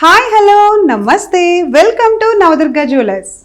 Hi hello నమస్తే welcome to Navadurga jewellers.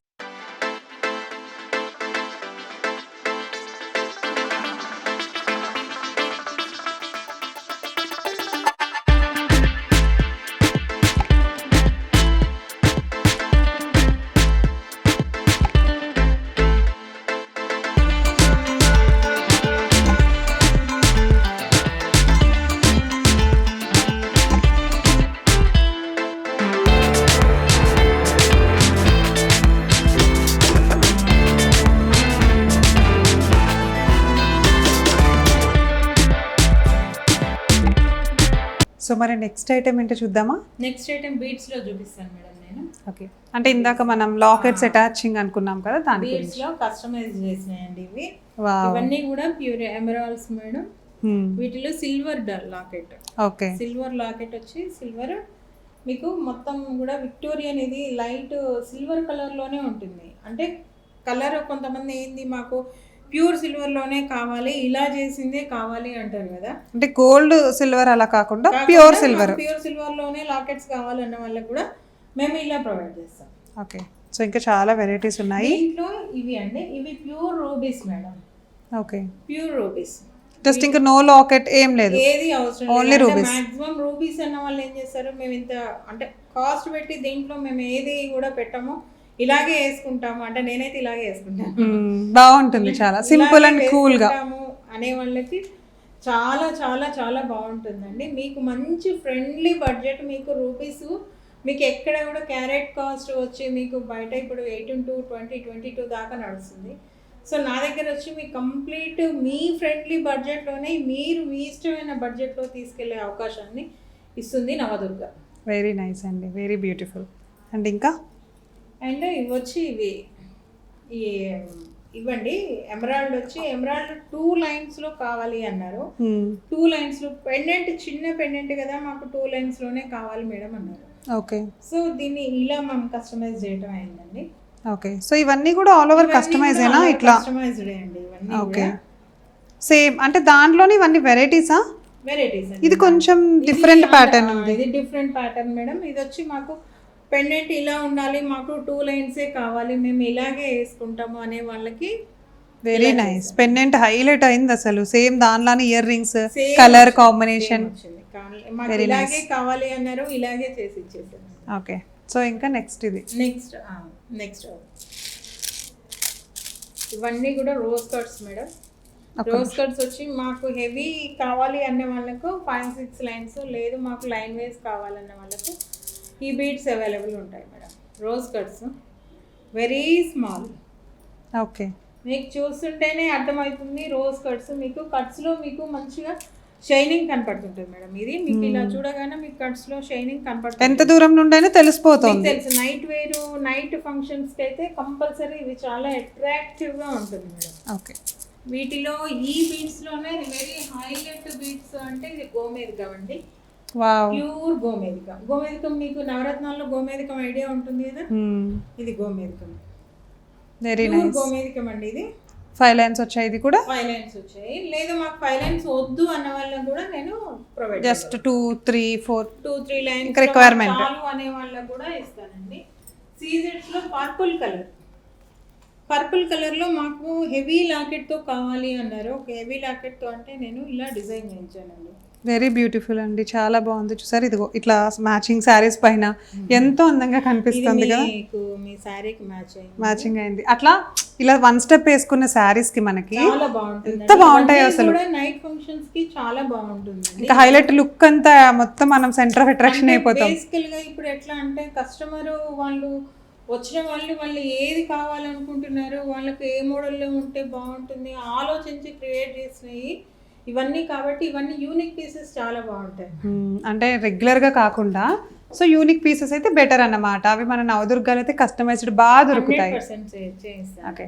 So మరి next item ఏంటో చూద్దామా. నెక్స్ట్ ఐటమ్ బీడ్స్ లో చూపిస్తాను మేడం నేను. ఓకే, అంటే ఇందాక మనం లాకెట్స్ అటాచింగ్ అనుకున్నాం కదా, దాని బీడ్స్ లో కస్టమైజ్ చేసినాయండి ఇవి. వావ్, ఇవన్నీ కూడా ప్యూర్ ఎమరాల్డ్స్ మేడం. వీటిలో silver locket. Okay, silver locket వచ్చి సిల్వర్ మీకు మొత్తం కూడా విక్టోరియన్, ఇది లైట్ సిల్వర్ కలర్ లోనే ఉంటుంది. అంటే కలర్ కొంతమంది ఏంది మాకు ప్యూర్ సిల్వర్ లోనే కావాలి, ఇలా చేసిందే కావాలి అంటారు కదా. అంటే గోల్డ్ సిల్వర్ అలా కాకుండా ప్యూర్ సిల్వర్, ప్యూర్ సిల్వర్ లోనే లాకెట్స్ కావాలన్న వాళ్ళకి కూడా మేము ఇలా ప్రొవైడ్ చేస్తాం. ఓకే, సో ఇంకా చాలా వెరైటీస్ ఉన్నాయి. దీంట్లో ఇవి అండి, ఇవి pure rubies madam. Okay, pure rubies, just ఇంకా నో లాకెట్ ఏం లేదు, ఏది అవసరం ఓన్లీ రూబీస్. మాక్సిమం రూబీస్ అన్న వాళ్ళు ఏం చేస్తారు, మేము ఇంత అంటే కాస్ట్ పెట్టి దీంట్లో మేము ఏది కూడా పెట్టాము, ఇలాగే వేసుకుంటాము. అంటే నేనైతే ఇలాగే వేసుకుంటాను, బాగుంటుంది, చాలా సింపుల్ అండ్ కూల్ గా అనే వాళ్ళకి చాలా చాలా చాలా బాగుంటుందండి. మీకు మంచి ఫ్రెండ్లీ బడ్జెట్, మీకు రూపీస్ మీకు ఎక్కడ కూడా క్యారెట్ కాస్ట్ వచ్చి మీకు బయట ఇప్పుడు 18-20-22 దాకా నడుస్తుంది. సో నా దగ్గర వచ్చి మీకు కంప్లీట్ మీ ఫ్రెండ్లీ బడ్జెట్లోనే మీరు మీ ఇష్టమైన బడ్జెట్లో తీసుకెళ్లే అవకాశాన్ని ఇస్తుంది నవదుర్గ. వెరీ నైస్ అండి, వెరీ బ్యూటిఫుల్. అండ్ ఇంకా అండ్ ఇవి వచ్చి ఇవ్వండి ఎమరాల్డ్ వచ్చి ఎమరాల్డ్ 2 లైన్స్లో కావాలి అన్నారు. 2 లైన్స్లో పెండెంట్, చిన్న పెండెంట్ కదా, మాకు 2 లైన్స్లోనే కావాలి మేడం అన్నారు. ఓకే, సో దీన్ని ఇలా మనం కస్టమైజ్ చేయడం అయిందండి. ఓకే, సో ఇవన్నీ కూడా ఆల్ ఓవర్ కస్టమైజ్ అయినా ఇట్లా కస్టమైజ్డ్ అండి ఇవన్నీ. ఓకే, సేమ్ అంటే దాంట్లోనే ఇవన్నీ వెరైటీసా? వెరైటీస్. ఇది కొంచెం డిఫరెంట్ ప్యాటర్న్ ఉంది. ఇది డిఫరెంట్ ప్యాటర్న్ మేడం. ఇది వచ్చి మాకు పెండెంట్ ఇలా ఉండాలి, మాకు 2 లైన్సే కావాలి, మేము ఇలాగే వేసుకుంటాము అనే వాళ్ళకి వెరీ నైస్. పెండెంట్ హైలైట్ అయింది అసలు, సేమ్ దానిలానే ఇయర్ రింగ్స్ కలర్ కాంబినేషన్ మాకు ఇలాగే కావాలి అన్నారు, ఇలాగే చేసి ఇచ్చేసారు. ఓకే, సో ఇంకా నెక్స్ట్ ఇది నెక్స్ట్ ఇవన్నీ కూడా rose cuts madam. Rose cuts వచ్చి మాకు హెవీ కావాలి అన్న వాళ్ళకు 5-6 లైన్స్, లేదు మాకు లైన్ వైజ్ కావాలన్న వాళ్ళకు ఈ బీడ్స్ అవైలబుల్ ఉంటాయి madam. Rose cuts very small. Okay, మీకు చూస్తుంటేనే అర్థమవుతుంది రోజ్ కట్స్. మీకు కట్స్లో మీకు మంచిగా షైనింగ్ కనపడుతుంటుంది మేడం. ఇది మీకు ఇలా చూడగానే మీకు కట్స్లో షైనింగ్ కనపడుతుంది. ఎంత దూరం నుండి తెలిసిపోతుంది. తెలుసు, నైట్ వేరు నైట్ ఫంక్షన్స్కి అయితే కంపల్సరీ ఇవి చాలా అట్రాక్టివ్గా ఉంటుంది మేడం. ఓకే, వీటిలో ఈ బీడ్స్లోనే వెరీ హైలైట్ బీడ్స్ అంటే ఇది గోమేధికం అండి. Wow, pure గోమేధికం. గోమేధికం మీకు నవరత్నాల్లో గోమేధికం ఐడియా ఉంటుంది కదా, ఇది గోమేధికం. Very pure nice. గోమేధికం అండి. ఇది 5 లైన్స్ వచ్చాయి, ఇది కూడా 5 లైన్స్ వచ్చాయి. లేదా మాకు 5 లైన్స్ వద్దు అన్న వాళ్ళకి కూడా నేను ప్రొవైడ్ జస్ట్ 2-3-4 లైన్స్ రిక్వైర్మెంట్ చాలు అనే వాళ్ళకి కూడా ఇస్తానండి. సీజెట్స్ లో పర్పుల్ కలర్ లో మాకు హెవీ లాకెట్ తో కావాలి అన్నారు. ఒక హెవీ లాకెట్ తో అంటే నేను ఇలా డిజైన్ చేయించానండి. వెరీ బ్యూటిఫుల్ అండి, చాలా బాగుంది. చూసారు, ఇదిగో ఇట్లా మ్యాచింగ్ శారీస్ పైన ఎంతో అందంగా కనిపిస్తుంది కదా. మీ శారీకి మ్యాచింగ్ అయింది. అట్లా ఇలా 1 స్టెప్ వేసుకున్న శారీస్ కి మనకి చాలా బాగుంటుంది. ఎంత బాగుంటాయి అసలు. నైట్ ఫంక్షన్స్ కి చాలా బాగుంటుంది. ఇంకా హైలైట్ లుక్ అంతా మొత్తం మనం సెంటర్ ఆఫ్ అట్రాక్షన్ అయిపోతాం. బేసికల్ గా ఇప్పుడు ఎట్లా అంటే కస్టమర్ వాళ్ళు వచ్చిన వాళ్ళు ఏది కావాలనుకుంటున్నారు, వాళ్ళకి ఏ మోడల్లో ఉంటే బాగుంటుంది ఆలోచించి క్రియేట్ చేసినవి ఇవన్నీ. కాబట్టి ఇవన్నీ యూనిక్ పీసెస్ చాలా బాగుంటాయి. అంటే రెగ్యులర్ గా కాకుండా సో యూనిక్ పీసెస్ అయితే బెటర్ అన్నమాట. అవి మన నవదుర్గాలు అయితే కస్టమైజ్డ్ బాగా దొరుకుతాయి. ఓకే,